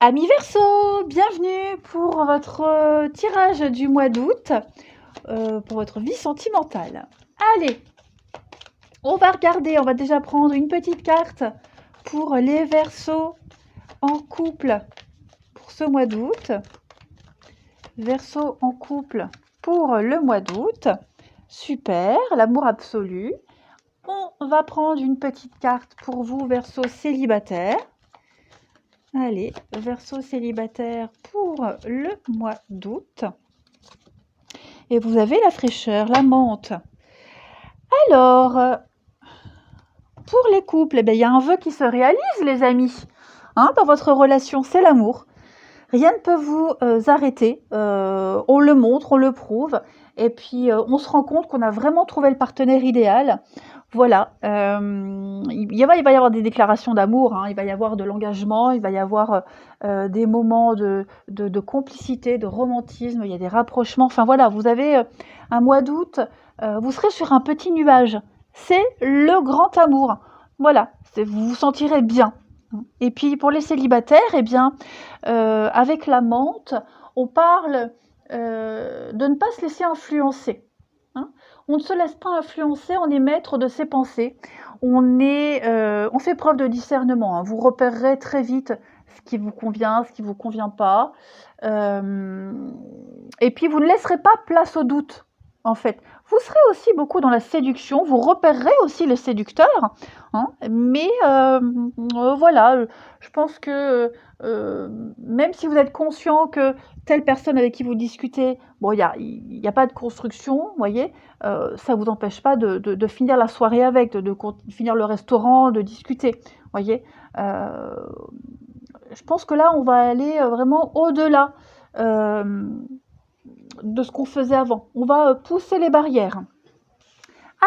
Amis Verseau, bienvenue pour votre tirage du mois d'août, pour votre vie sentimentale. Allez, on va regarder, on va déjà prendre une petite carte pour les Verseaux en couple pour ce mois d'août. Verseau en couple pour le mois d'août. Super, l'amour absolu. On va prendre une petite carte pour vous, Verseau célibataire. Allez, Verseau célibataire pour le mois d'août. Et vous avez la fraîcheur, la menthe. Alors, pour les couples, eh bien, il y a un vœu qui se réalise, les amis. Dans votre relation, c'est l'amour. Rien ne peut vous arrêter. On le montre, on le prouve. Et puis, on se rend compte qu'on a vraiment trouvé le partenaire idéal. Voilà. Il va y avoir des déclarations d'amour. Il va y avoir de l'engagement. Il va y avoir des moments de complicité, de romantisme. Il y a des rapprochements. Enfin, voilà. Vous avez un mois d'août. Vous serez sur un petit nuage. C'est le grand amour. Voilà. Vous vous sentirez bien. Et puis, pour les célibataires, eh bien, avec la menthe, on parle de ne pas se laisser influencer. On ne se laisse pas influencer, on est maître de ses pensées. On fait preuve de discernement. Vous repérerez très vite ce qui vous convient, ce qui ne vous convient pas. Et puis, vous ne laisserez pas place au doute, en fait. Vous serez aussi beaucoup dans la séduction. Vous repérerez aussi les séducteurs. Mais voilà, je pense que même si vous êtes conscient que telle personne avec qui vous discutez, bon, il y a pas de construction, vous voyez, ça ne vous empêche pas de finir la soirée avec, de finir le restaurant, de discuter, vous voyez. Je pense que là, on va aller vraiment au-delà de ce qu'on faisait avant. On va pousser les barrières.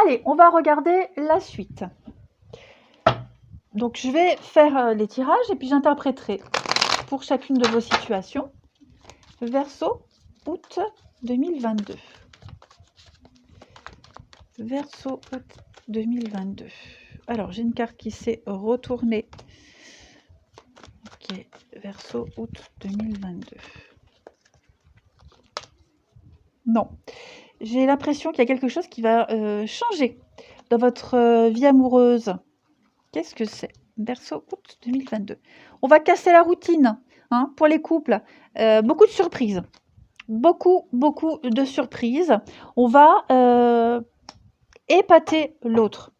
Allez, on va regarder la suite. Donc, je vais faire les tirages et puis j'interpréterai pour chacune de vos situations. Verseau, août 2022. Verseau, août 2022. Alors, j'ai une carte qui s'est retournée. Ok, Verseau, août 2022. Non, j'ai l'impression qu'il y a quelque chose qui va changer dans votre vie amoureuse. Qu'est-ce que c'est? Verseau, août 2022. On va casser la routine pour les couples. Beaucoup de surprises. Beaucoup de surprises. On va épater l'autre.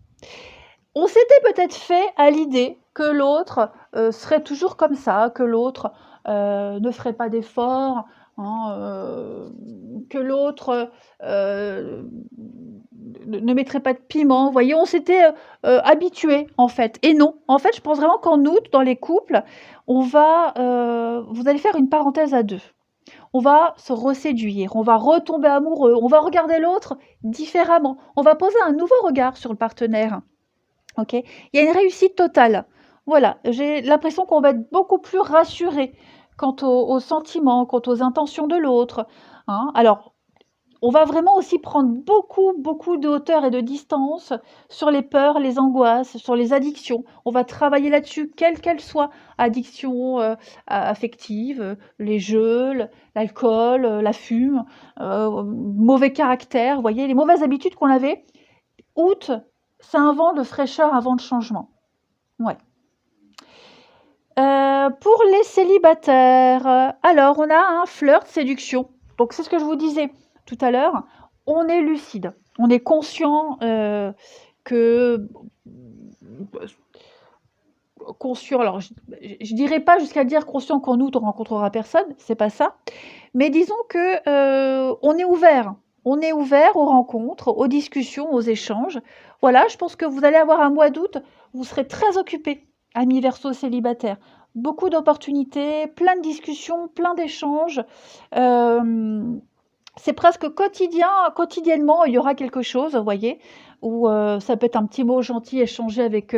On s'était peut-être fait à l'idée que l'autre serait toujours comme ça, que l'autre ne ferait pas d'efforts, que l'autre ne mettrait pas de piment. Vous voyez, on s'était habitué en fait. Et non, en fait, je pense vraiment qu'en août, dans les couples, vous allez faire une parenthèse à deux. On va se reséduire, on va retomber amoureux, on va regarder l'autre différemment. On va poser un nouveau regard sur le partenaire. Ok, il y a une réussite totale. Voilà, j'ai l'impression qu'on va être beaucoup plus rassuré quant aux sentiments, quant aux intentions de l'autre. Alors, on va vraiment aussi prendre beaucoup de hauteur et de distance sur les peurs, les angoisses, sur les addictions. On va travailler là-dessus, quelles qu'elles soient. Addictions affectives, les jeux, l'alcool, la fume, mauvais caractère, vous voyez, les mauvaises habitudes qu'on avait. Août, c'est un vent de fraîcheur, un vent de changement. Ouais. Pour les célibataires, alors on a un flirt séduction. Donc c'est ce que je vous disais tout à l'heure. On est lucide, on est conscient que conscient. Alors je dirais pas jusqu'à dire conscient qu'en août on rencontrera personne, c'est pas ça. Mais disons que on est ouvert. On est ouvert aux rencontres, aux discussions, aux échanges. Voilà, je pense que vous allez avoir un mois d'août, vous serez très occupés, amis Verseau célibataires. Beaucoup d'opportunités, plein de discussions, plein d'échanges. C'est presque quotidiennement, il y aura quelque chose, vous voyez, où ça peut être un petit mot gentil échangé avec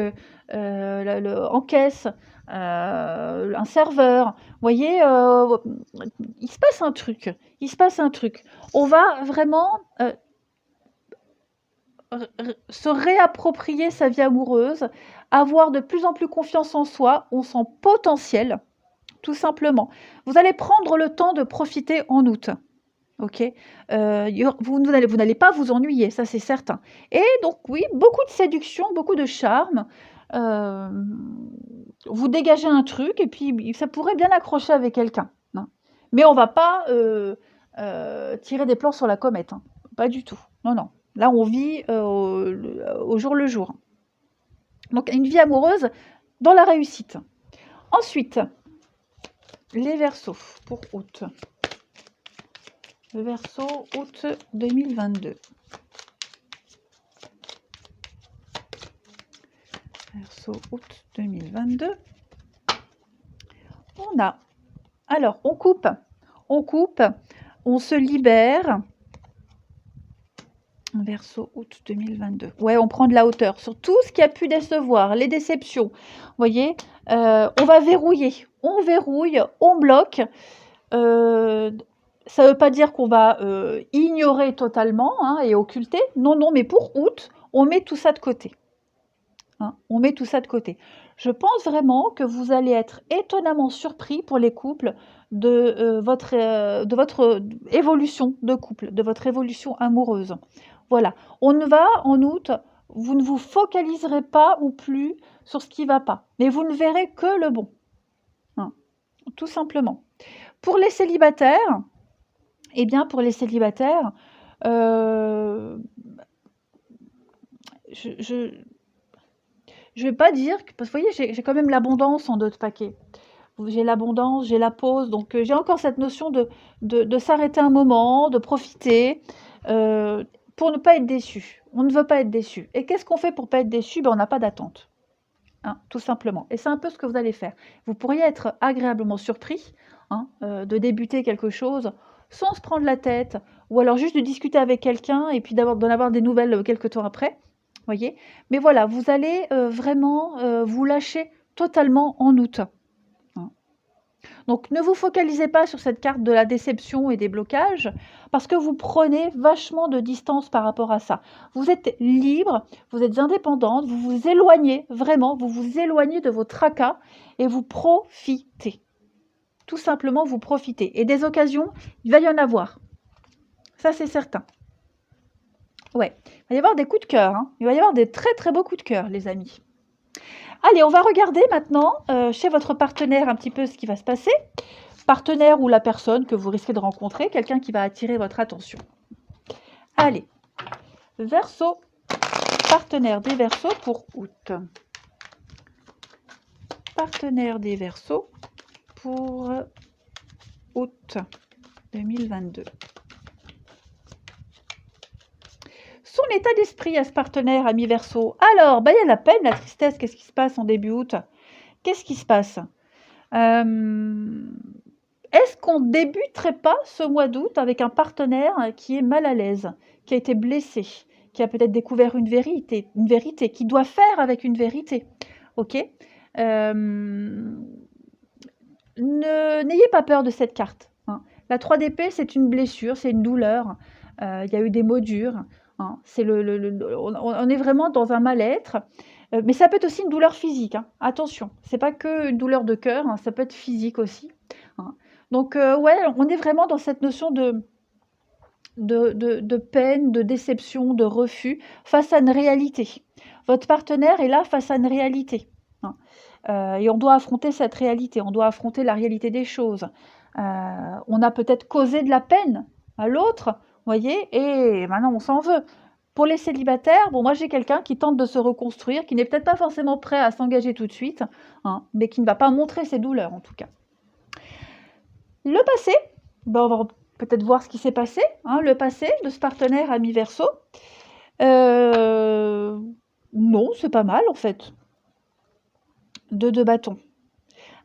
en caisse, un serveur. Vous voyez, il se passe un truc. Il se passe un truc. On va vraiment se réapproprier sa vie amoureuse, avoir de plus en plus confiance en soi, on sent potentiel. tout simplement. Vous allez prendre le temps de profiter en août. Ok, vous n'allez pas vous ennuyer, ça c'est certain. Et donc oui, beaucoup de séduction, beaucoup de charme. euh, vous dégagez un truc et puis ça pourrait bien accrocher avec quelqu'un, hein. Mais on va pas tirer des plans sur la comète, hein. Pas du tout. Non, non. Là, on vit au jour le jour. Donc une vie amoureuse dans la réussite. Ensuite, les Verseaux pour août. Le Verseau, août 2022. Verseau, août 2022. On a, alors, on coupe, on se libère. Verseau, août 2022. Ouais, on prend de la hauteur sur tout ce qui a pu décevoir, les déceptions. Vous voyez, on va verrouiller, on verrouille, on bloque. Ça ne veut pas dire qu'on va ignorer totalement, hein, et occulter. Non, non, mais pour août, on met tout ça de côté. Hein, on met tout ça de côté. Je pense vraiment que vous allez être étonnamment surpris pour les couples de votre évolution de couple, de votre évolution amoureuse. Voilà, on ne va en août, vous ne vous focaliserez pas ou plus sur ce qui ne va pas, mais vous ne verrez que le bon. Hein, tout simplement. Pour les célibataires, eh bien, pour les célibataires, je vais pas dire que, parce que vous voyez, j'ai quand même l'abondance en d'autres paquets. J'ai l'abondance, j'ai la pause, donc j'ai encore cette notion de s'arrêter un moment, de profiter, pour ne pas être déçu. On ne veut pas être déçu. Et qu'est-ce qu'on fait pour pas être déçu? Ben, on n'a pas d'attente. Hein, tout simplement. Et c'est un peu ce que vous allez faire. Vous pourriez être agréablement surpris, hein, de débuter quelque chose sans se prendre la tête, ou alors juste de discuter avec quelqu'un et puis d'en avoir des nouvelles quelques temps après. Voyez. Mais voilà, vous allez vraiment vous lâcher totalement en août. Hein. Donc ne vous focalisez pas sur cette carte de la déception et des blocages, parce que vous prenez vachement de distance par rapport à ça. Vous êtes libre, vous êtes indépendante, vous vous éloignez vraiment, vous vous éloignez de vos tracas et vous profitez. Tout simplement, vous profitez. Et des occasions, il va y en avoir. Ça, c'est certain. Ouais, il va y avoir des coups de cœur, hein. Il va y avoir des très très beaux coups de cœur, les amis. Allez, on va regarder maintenant chez votre partenaire un petit peu ce qui va se passer. Partenaire ou la personne que vous risquez de rencontrer, quelqu'un qui va attirer votre attention. Allez, Verseau, partenaire des Verseaux pour août. Partenaire des Verseaux pour août 2022. Son état d'esprit à ce partenaire, ami Verseau. Alors, il y a la peine, la tristesse. Qu'est-ce qui se passe en début août? Qu'est-ce qui se passe? Est-ce qu'on ne débuterait pas ce mois d'août avec un partenaire qui est mal à l'aise, qui a été blessé, qui a peut-être découvert une vérité, qui doit faire avec une vérité? Ok. N'ayez pas peur de cette carte. Hein. La 3 d'épée, c'est une blessure, c'est une douleur. Il y a eu des mots durs. Hein. On est vraiment dans un mal-être. Mais ça peut être aussi une douleur physique. Hein. Attention, c'est pas que une douleur de cœur, hein, ça peut être physique aussi. Hein. Donc, ouais, on est vraiment dans cette notion de peine, de déception, de refus face à une réalité. Votre partenaire est là face à une réalité. Hein. Et on doit affronter cette réalité, on doit affronter la réalité des choses. On a peut-être causé de la peine à l'autre, voyez, et maintenant on s'en veut. Pour les célibataires, bon, moi j'ai quelqu'un qui tente de se reconstruire, qui n'est peut-être pas forcément prêt à s'engager tout de suite, hein, mais qui ne va pas montrer ses douleurs en tout cas. Le passé, on va peut-être voir ce qui s'est passé, hein, le passé de ce partenaire ami Verseau. Non, c'est pas mal en fait. 2 bâtons.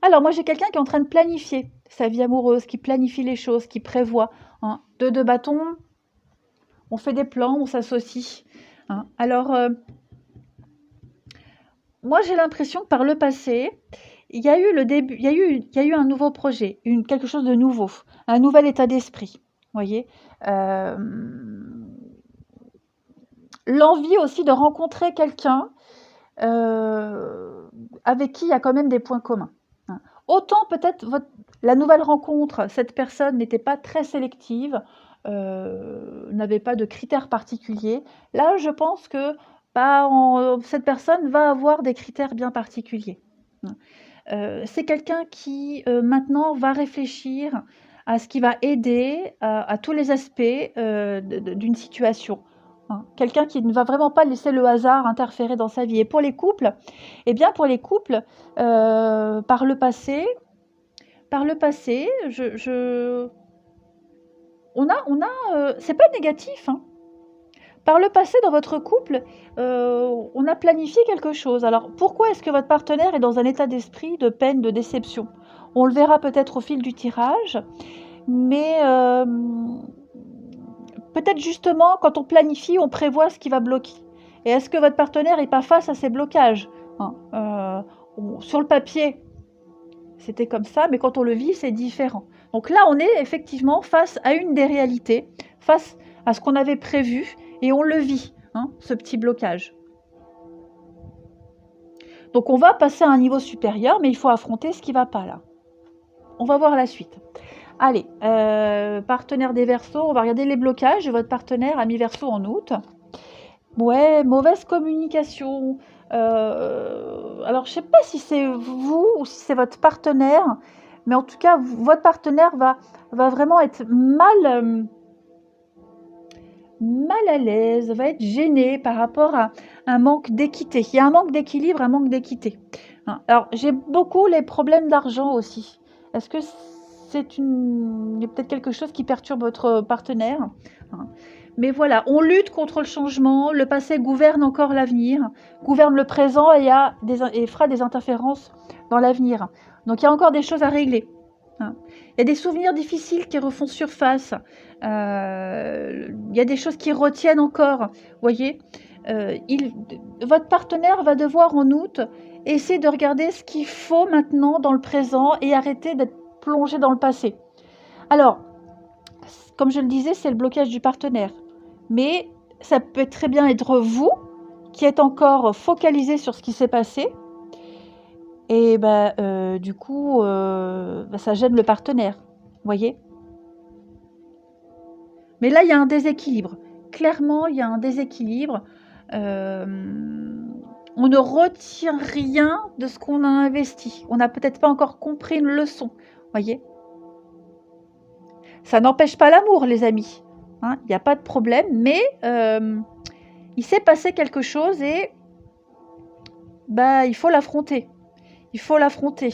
Alors moi j'ai quelqu'un qui est en train de planifier sa vie amoureuse, qui planifie les choses, qui prévoit. Hein. 2 bâtons, on fait des plans, on s'associe. Hein. Alors, moi j'ai l'impression que par le passé, il y a eu le début, il y a eu un nouveau projet, quelque chose de nouveau, un nouvel état d'esprit. Voyez, l'envie aussi de rencontrer quelqu'un avec qui il y a quand même des points communs. Hein. autant peut-être la nouvelle rencontre, cette personne n'était pas très sélective, n'avait pas de critères particuliers. Là, je pense que bah, cette personne va avoir des critères bien particuliers. C'est quelqu'un qui maintenant va réfléchir à ce qui va aider à tous les aspects d'une situation. Quelqu'un qui ne va vraiment pas laisser le hasard interférer dans sa vie. Et pour les couples, eh bien pour les couples, par le passé, c'est pas négatif, hein. Par le passé, dans votre couple, on a planifié quelque chose. Alors, pourquoi est-ce que votre partenaire est dans un état d'esprit de peine, de déception? On le verra peut-être au fil du tirage, mais peut-être justement, quand on planifie, on prévoit ce qui va bloquer. Et est-ce que votre partenaire n'est pas face à ces blocages, hein? Sur le papier, c'était comme ça, mais quand on le vit, c'est différent. Donc là, on est effectivement face à une des réalités, face à ce qu'on avait prévu, et on le vit, hein, ce petit blocage. Donc on va passer à un niveau supérieur, mais il faut affronter ce qui ne va pas là. On va voir la suite. Allez, partenaire des Verseaux, on va regarder les blocages de votre partenaire ami Verseau en août. Ouais, mauvaise communication. Alors, je ne sais pas si c'est vous ou si c'est votre partenaire, mais en tout cas, votre partenaire va vraiment être mal à l'aise, va être gêné par rapport à un manque d'équité. Il y a un manque d'équilibre, un manque d'équité. Alors, j'ai beaucoup les problèmes d'argent aussi. Est-ce que il y a peut-être quelque chose qui perturbe votre partenaire? Mais voilà, on lutte contre le changement, le passé gouverne encore l'avenir, gouverne le présent et fera des interférences dans l'avenir. Donc il y a encore des choses à régler. Il y a des souvenirs difficiles qui refont surface. Il y a des choses qui retiennent encore. Vous voyez, votre partenaire va devoir en août essayer de regarder ce qu'il faut maintenant dans le présent et arrêter d'être plongé dans le passé. Alors, comme je le disais, c'est le blocage du partenaire. Mais ça peut très bien être vous qui êtes encore focalisé sur ce qui s'est passé. Et du coup, ça gêne le partenaire. Vous voyez? Mais là, il y a un déséquilibre. Clairement, il y a un déséquilibre. On ne retient rien de ce qu'on a investi. On n'a peut-être pas encore compris une leçon. Vous voyez? Ça n'empêche pas l'amour, les amis. Il n'y a pas de problème, mais il s'est passé quelque chose et il faut l'affronter. Il faut l'affronter.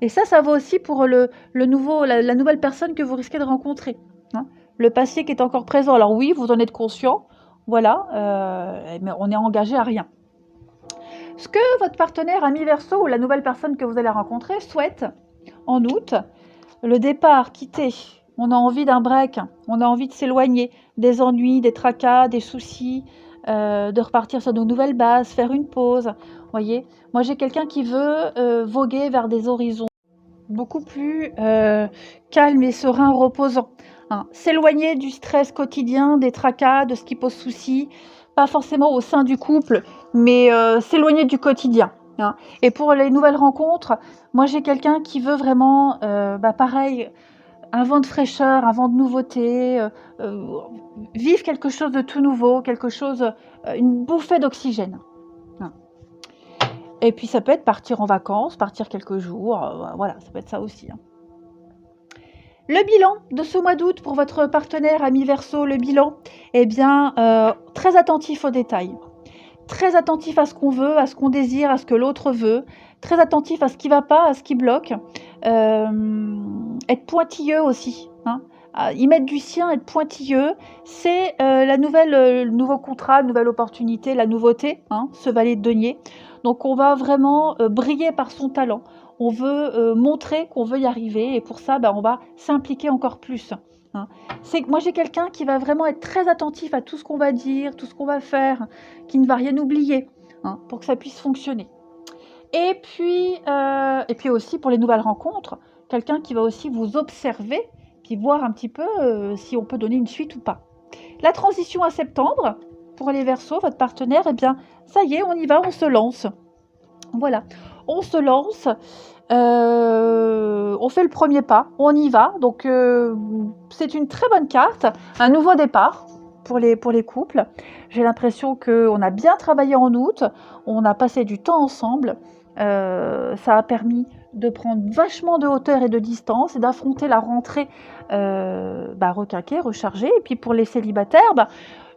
Et ça vaut aussi pour la nouvelle personne que vous risquez de rencontrer. Le passé qui est encore présent. Alors oui, vous en êtes conscient, voilà, mais on n'est engagé à rien. Ce que votre partenaire ami Verseau ou la nouvelle personne que vous allez rencontrer souhaite en août, le départ, quitter. On a envie d'un break, on a envie de s'éloigner des ennuis, des tracas, des soucis, de repartir sur de nouvelles bases, faire une pause. Voyez, moi j'ai quelqu'un qui veut voguer vers des horizons beaucoup plus calmes et sereins, reposants. S'éloigner du stress quotidien, des tracas, de ce qui pose souci, pas forcément au sein du couple, mais s'éloigner du quotidien. Et pour les nouvelles rencontres, moi j'ai quelqu'un qui veut vraiment, pareil, un vent de fraîcheur, un vent de nouveauté, vivre quelque chose de tout nouveau, une bouffée d'oxygène. Et puis ça peut être partir en vacances, partir quelques jours, voilà, ça peut être ça aussi. Le bilan de ce mois d'août pour votre partenaire ami Verseau, le bilan, très attentif aux détails. Très attentif à ce qu'on veut, à ce qu'on désire, à ce que l'autre veut. Très attentif à ce qui ne va pas, à ce qui bloque. Être pointilleux aussi. Y mettre du sien, être pointilleux. C'est le nouveau contrat, la nouvelle opportunité, la nouveauté, ce valet de denier. Donc on va vraiment briller par son talent. On veut montrer qu'on veut y arriver. Et pour ça, on va s'impliquer encore plus. Moi j'ai quelqu'un qui va vraiment être très attentif à tout ce qu'on va dire, tout ce qu'on va faire, qui ne va rien oublier, pour que ça puisse fonctionner. Et puis aussi pour les nouvelles rencontres, quelqu'un qui va aussi vous observer, puis voir un petit peu si on peut donner une suite ou pas. La transition à septembre, pour les Verseaux, votre partenaire, ça y est, on y va, on se lance. Voilà, on se lance, on fait le premier pas, on y va. Donc, c'est une très bonne carte, un nouveau départ pour les couples. J'ai l'impression qu'on a bien travaillé en août, on a passé du temps ensemble. Ça a permis de prendre vachement de hauteur et de distance et d'affronter la rentrée requinquée, rechargée. Et puis pour les célibataires,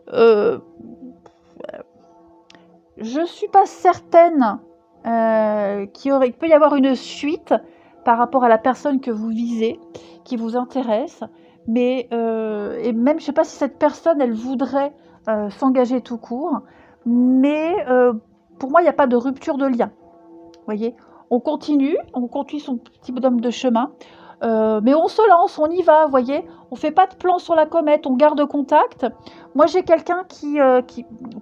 je ne suis pas certaine qu'il peut y avoir une suite par rapport à la personne que vous visez, qui vous intéresse, mais et même je ne sais pas si cette personne, elle voudrait s'engager tout court, mais pour moi, il n'y a pas de rupture de lien. Vous voyez, on continue son petit bonhomme de chemin, mais on se lance, on y va, vous voyez, on fait pas de plan sur la comète, on garde contact. Moi, j'ai quelqu'un qui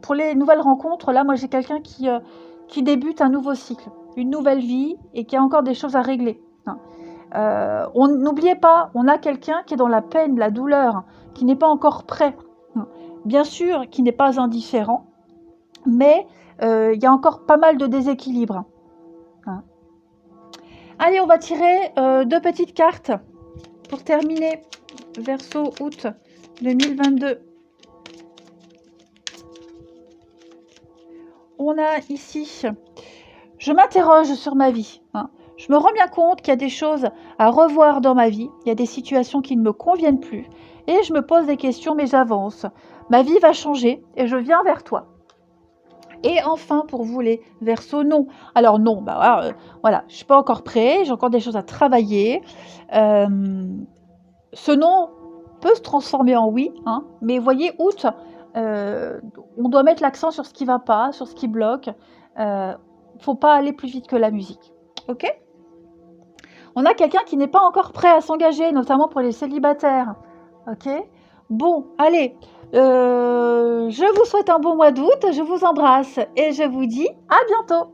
pour les nouvelles rencontres, là, moi, j'ai quelqu'un qui débute un nouveau cycle, une nouvelle vie et qui a encore des choses à régler. N'oubliez pas, on a quelqu'un qui est dans la peine, la douleur, qui n'est pas encore prêt. Bien sûr, qui n'est pas indifférent, mais il y a encore pas mal de déséquilibre. Allez, on va tirer 2 petites cartes pour terminer. Verseau, août 2022. On a ici, je m'interroge sur ma vie. Je me rends bien compte qu'il y a des choses à revoir dans ma vie. Il y a des situations qui ne me conviennent plus. Et je me pose des questions, mais j'avance. Ma vie va changer et je viens vers toi. Et enfin, pour vous les Verseaux, non. Alors non, voilà, je ne suis pas encore prêt, j'ai encore des choses à travailler. Ce non peut se transformer en oui, mais voyez, août, on doit mettre l'accent sur ce qui ne va pas, sur ce qui bloque. Il ne faut pas aller plus vite que la musique. Ok ? On a quelqu'un qui n'est pas encore prêt à s'engager, notamment pour les célibataires. Ok ? Bon, allez, je vous souhaite un bon mois d'août, je vous embrasse et je vous dis à bientôt.